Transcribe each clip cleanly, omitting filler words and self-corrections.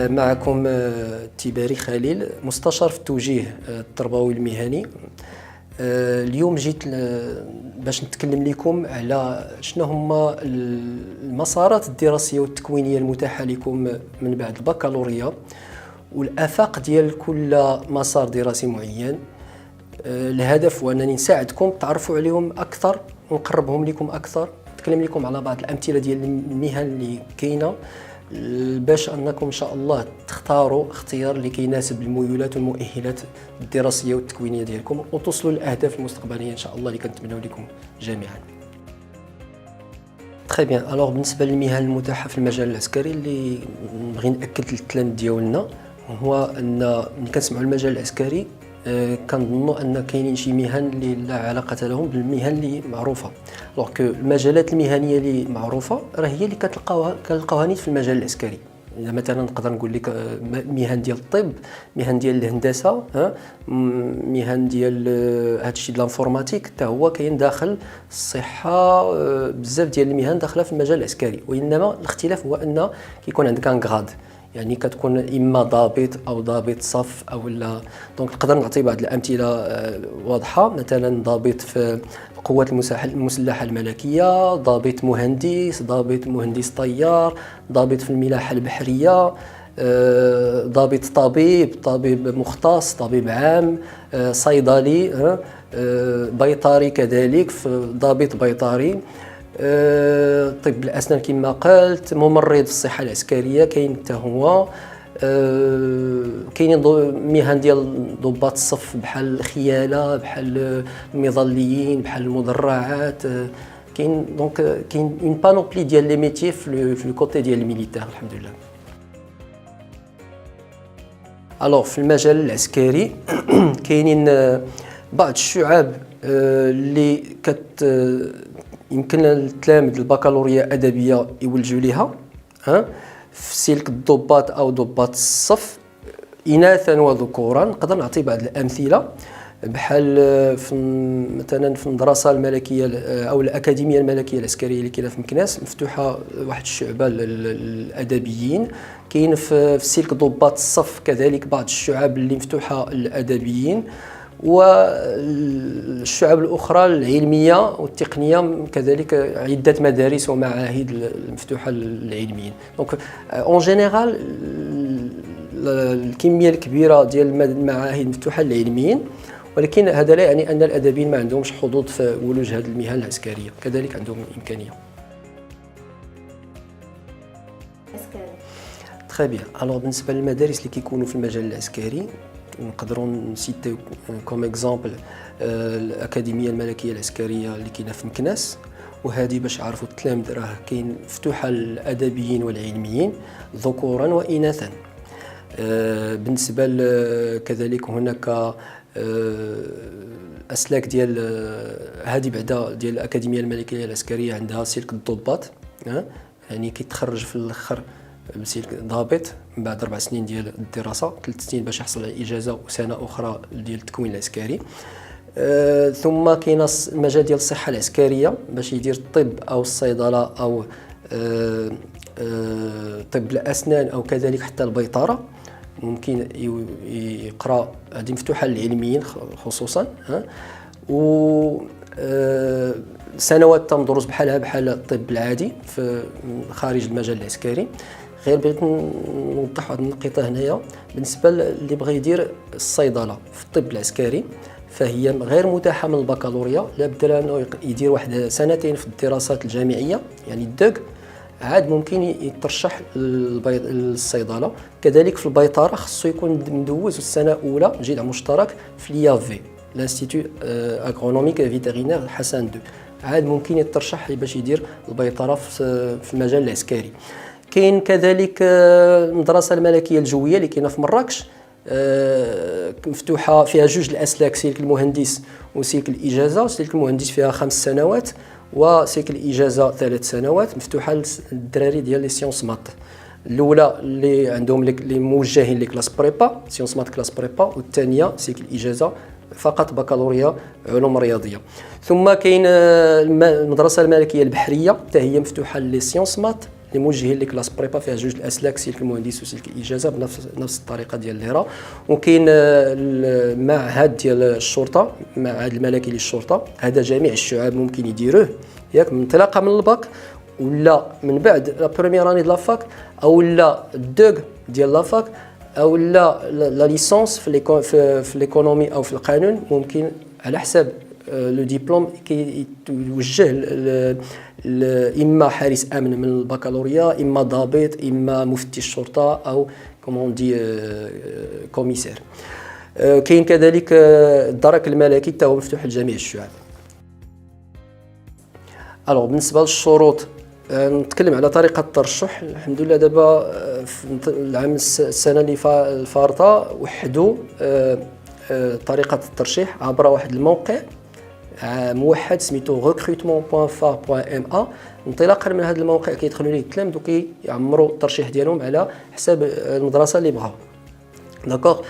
معكم تيباري خليل، مستشار في التوجيه التربوي المهني. اليوم جيت باش نتكلم لكم على شنو هما المسارات الدراسية والتكوينية المتاحة لكم من بعد البكالوريا، والآفاق ديال كل مسار دراسي معين. الهدف هو أنني نساعدكم تعرفوا عليهم أكثر ونقربهم لكم أكثر، نتكلم لكم على بعض الأمثلة ديال المهن اللي كاينة باش انكم ان شاء الله تختاروا اختيار اللي كيناسب الميولات والمؤهلات الدراسيه والتكوينيه ديالكم وتوصلوا للاهداف المستقبليه ان شاء الله اللي كنتمناو لكم جميعا. تري بيان. الوغ بالنسبه للمهن المتاحه في المجال العسكري اللي نبغي ناكد للتلاميذ ديالنا هو ان ملي كنسمعوا المجال العسكري كنظنوا ان كاينين شي مهن اللي لا علاقه لهم بالمهن اللي معروفه، الوغ كو المجالات المهنيه اللي معروفه راه هي اللي كنلقاوها نيت في المجال العسكري. اذا مثلا نقدر نقول لك مهن ديال الطب، مهن ديال الهندسه، مهن ديال هادشي ديال الانفورماتيك حتى هو كاين داخل الصحه، بزاف ديال المهن داخله في المجال العسكري. وانما الاختلاف هو ان كيكون عندك ان غراد، يعني كتكون اما ضابط او ضابط صف او لا. دونك نقدر نعطي بعض الامثله واضحه، مثلا ضابط في القوات المسلحه الملكيه، ضابط مهندس، ضابط مهندس طيار، ضابط في الملاحه البحريه، ضابط طبيب مختص، طبيب عام، صيدلي، بيطري كذلك، ضابط بيطري، طب الأسنان كما قلت، ممرض في الصحة العسكرية كاين حتى هو، كاينين مهن ديال ضباط الصف بحال الخيالة، بحال المظليين، بحال المدرعات، كاين دونك كاين اون بانوبلي ديال لي ميتيي في الكوتي ديال الميليتير الحمد لله. الوغ في المجال العسكري كاينين بعض الشعاب اللي يمكن التلاميذ البكالوريا أدبية يولجوا ليها، في سلك الضباط أو ضباط الصف إناثا وذكورا. نقدر نعطي بعض الأمثلة بحال مثلا في المدرسة الملكية أو الأكاديمية الملكية العسكرية اللي كاينة في مكناس، مفتوحة واحد الشعبة للأدبيين. كاين في سلك ضباط الصف كذلك بعض الشعاب اللي مفتوحة للأدبيين، والشعب الأخرى العلمية والتقنية كذلك عدة مدارس ومعاهد المفتوحة للعلميين. دونك اون جينيرال الكمية الكبيرة ديال المعاهد مفتوحة للعلميين، ولكن هذا لا يعني أن الأدبيين ما عندهمش حظوظ في ولوج هذه المهن العسكرية، كذلك عندهم إمكانية. تري بيان. الوغ بالنسبة للمدارس اللي كيكونوا في المجال العسكري نقدروا نسيتيو كوم اكزامبل الأكاديمية الملكية العسكرية اللي كاينة في مكناس، وهذه باش عرفوا التلاميذ راه كاين مفتوحة للأدبيين والعلميين ذكورا وإناثا. بالنسبة كذلك هناك أسلاك ديال هذه بعدا ديال الأكاديمية الملكية العسكرية عندها سلك الضباط، يعني كيتخرج في الآخر بسلك ضابط من بعد 4 سنين ديال الدراسة، 3 سنين باش يحصل على إجازة وسنة أخرى ديال التكوين العسكري. ثم كاين المجال ديال الصحة العسكرية باش يدير الطب أو الصيدلة أو طب الأسنان أو كذلك حتى البيطرة، ممكن يقرأ. هذه مفتوحة للعلميين خصوصا، و سنوات تم دروس بحال الطب العادي في خارج المجال العسكري. غير بغيت نوضح واحد النقطة هنايا بالنسبة اللي بغى يدير الصيدلة في الطب العسكري، فهي غير متاحة من البكالوريا، لابد انه يدير واحد 2 سنين في الدراسات الجامعية يعني الدوك، عاد ممكن يترشح للصيدلة. كذلك في البيطرة خصو يكون مدوز السنة الأولى جدع مشترك في l'IAV الانستيتو اغرونوميك فيترينير حسن 2، عاد ممكن يترشح باش يدير البيطرة في المجال العسكري. كاين كذلك المدرسة الملكية الجوية اللي كاينة في مراكش، مفتوحة فيها 2 الأسلاك، سلك المهندس وسلك الإجازة. سلك المهندس فيها 5 سنوات، وسيكل اجازه 3 سنوات مفتوحه للدراري ديال لي سيونس مات. الاولى اللي عندهم اللي موجهين لكلاس بريبا سيونس مات كلاس بريبا، والثانيه سيكل اجازه فقط بكالوريا علوم رياضيه. ثم كاين المدرسه الملكيه البحريه حتى هي مفتوحه لي سيونس مات اللي موجهين لكلاس بريبا، فيها جوج الاسلاك سلك المهندس وسلك الاجازه بنفس الطريقه ديال الهرا. وكاين المعهد ديال الشرطه، معهد الملكي للشرطه، هذا جميع الشعاب ممكن يديروه ياك من انطلاقه من الباك ولا من بعد لا بروميير اني د لافاك او لا الدوغ ديال لافاك او لا ليسونس في ليكونومي او في القانون، ممكن على حساب لو ديبلوم كيتوجه اما حارس امن من البكالوريا، اما ضابط، اما مفتي الشرطه او كومون دي كوميسير. كاين كذلك الدرك الملكي حتى هو مفتوح لجميع الشعاب. الوغ بالنسبه للشروط نتكلم على طريقه الترشح. الحمد لله دابا في العام السنه اللي فارطه وحدوا طريقه الترشيح عبر واحد الموقع موحد سميتو recrutement.far.ma. انطلاقا من هذا الموقع كيدخلوا ليه التلامذ وكيعمروا الترشيح ديالهم على حساب المدرسه اللي بغاو. داكوغ.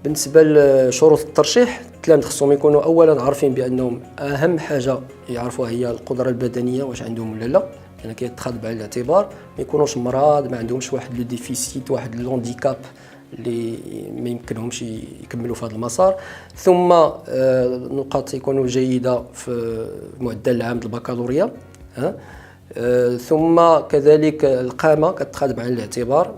بالنسبه لشروط الترشيح، التلامذ خصهم يكونوا اولا عارفين بانهم اهم حاجه يعرفوها هي القدره البدنيه واش عندهم ولا لا، يعني كيتخذ بعين الاعتبار. ما يكونوش مرض، ما عندهمش واحد لو ديفيسيت، واحد لونديكاب اللي ما يمكنهمش يكملوا في هذا المسار. ثم نقاط يكونوا جيده في معدل العام البكالوريا. ثم كذلك القامه كتخذ بعين الاعتبار.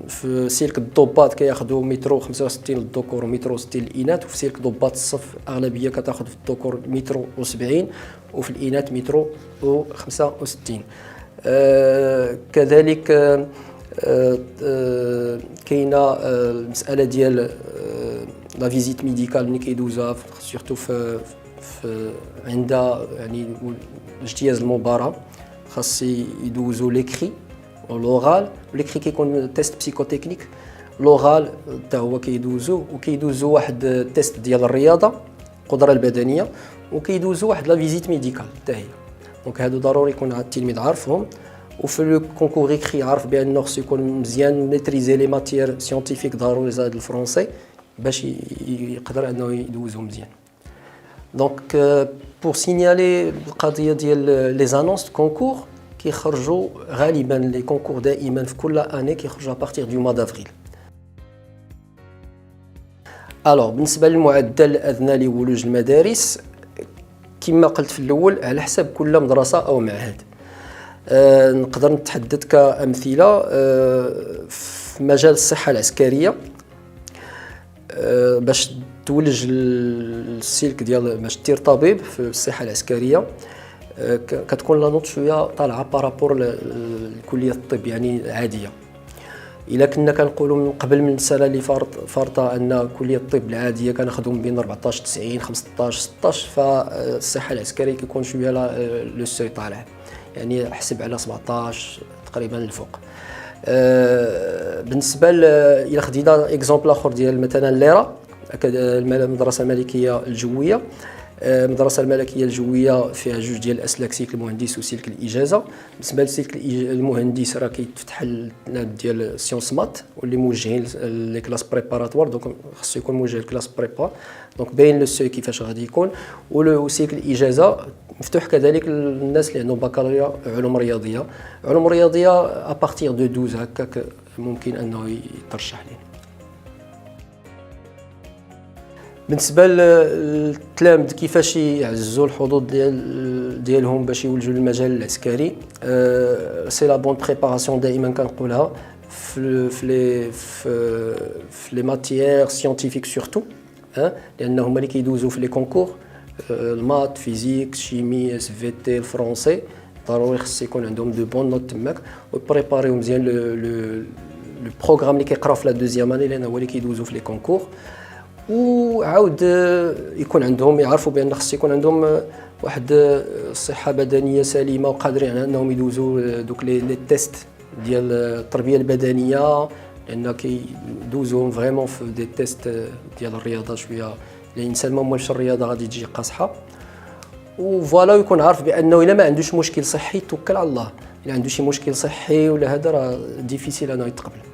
في سلك الضباط كياخذوا مترو 65 للذكور ومترو 60 للاناث، وفي سلك ضباط الصف اغلبيه كتاخذ في الذكور مترو و70 وفي الاناث مترو و65. كذلك كاينه المساله ديال لا فيزيت ميديكال اللي كيدوزها سورتو في عند يعني اجتياز المباراه، خاص يدوزوا ليكري ولوغال. ليكري كيكون تيست بسيكوتكنيك، لوغال حتى هو كيدوزوا واحد التيست ديال الرياضه القدره البدنيه، وكيدوزوا واحد لا فيزيت ميديكال حتى هي. دونك هادو ضروري يكون التلميذ عارفهم. وفي لو كونكور ايكري عارف بانه خصو يكون مزيان ميتريزي لي ماتيير سيونتيفيك، ضروري زاد الفرونسي باش يقدر انه يدوزهم مزيان. دونك بور سينيالي القضيه ديال لي زانونس كونكور كيخرجوا غالبا لي كونكور دائما في كل اني كيخرجوا ابارتيغ دو موا دافريل. الوغ بالنسبه للمعدل الادنى لولوج المدارس كما قلت في الاول على حسب كل مدرسه او معهد. نقدر نتحدث كامثله في مجال الصحه العسكريه. باش تولج السلك ديال باش دير طبيب في الصحه العسكريه كتكون لا نوت شويه طالعه بارابور لكليه الطب يعني العاديه. الا كنا كنقولوا من قبل من السنه اللي فارطه ان كليه الطب العاديه كناخذوا بين 14 90 15 16، فالصحه العسكريه كيكون شويه لو سوي طالع، يعني حسب على 17 تقريبا الفوق. بالنسبه الى خدينا اكزومبل اخر ديال مثلا ليرا المدرسه الملكيه الجويه. المدرسه الملكيه الجويه فيها جوج ديال الاسلاك، سلك المهندس وسلك الاجازه. بالنسبه لسلك المهندس راه كيتفتح ديال سيونس مات واللي موجهين لي كلاس بريباراتوار، دونك خصو يكون موجه لكلاس بريبا، دونك باين لو سوي كيفاش غادي يكون. وسلك الاجازه مفتوح كذلك للناس اللي عندهم بكالوريا علوم رياضيه. علوم رياضيه ابارتيغ دو 12 هكاك ممكن انه يترشح ليه. بالنسبه للتلامذ كيفاش يعززوا الحظوظ ديالهم باش يولجوا للمجال العسكري، سي لا بون بريباراسيون دائما كنقولها في لي ماتيير سيونتيفيك سورتو، لان هما اللي كيدوزوا في لي كونكور المات فيزيك شيمي اس في تي الفرونسي. ضروري خص يكون عندهم دو بون نوت تماك وبريباريو مزيان لو بروغرام اللي كيقراو في لا دوزيام اني لان هو اللي كيدوزوا في لي كونكور. وعاود يكون عندهم يعرفوا بان خص يكون عندهم واحد صحه بدنيه سليمه وقادرين على انهم يدوزوا دوك لي تيست ديال التربيه البدنيه، لان كيدوزوهم فريمون في دي تيست ديال الرياضه شويه. الانسان ما مولش الرياضه غادي تجي قاصحه. وفوالا يكون عارف بانه الا ما عندوش مشكل صحي توكل على الله، الا عنده شي مشكل صحي ولا هذا راه ديفيسيل انه يتقبل.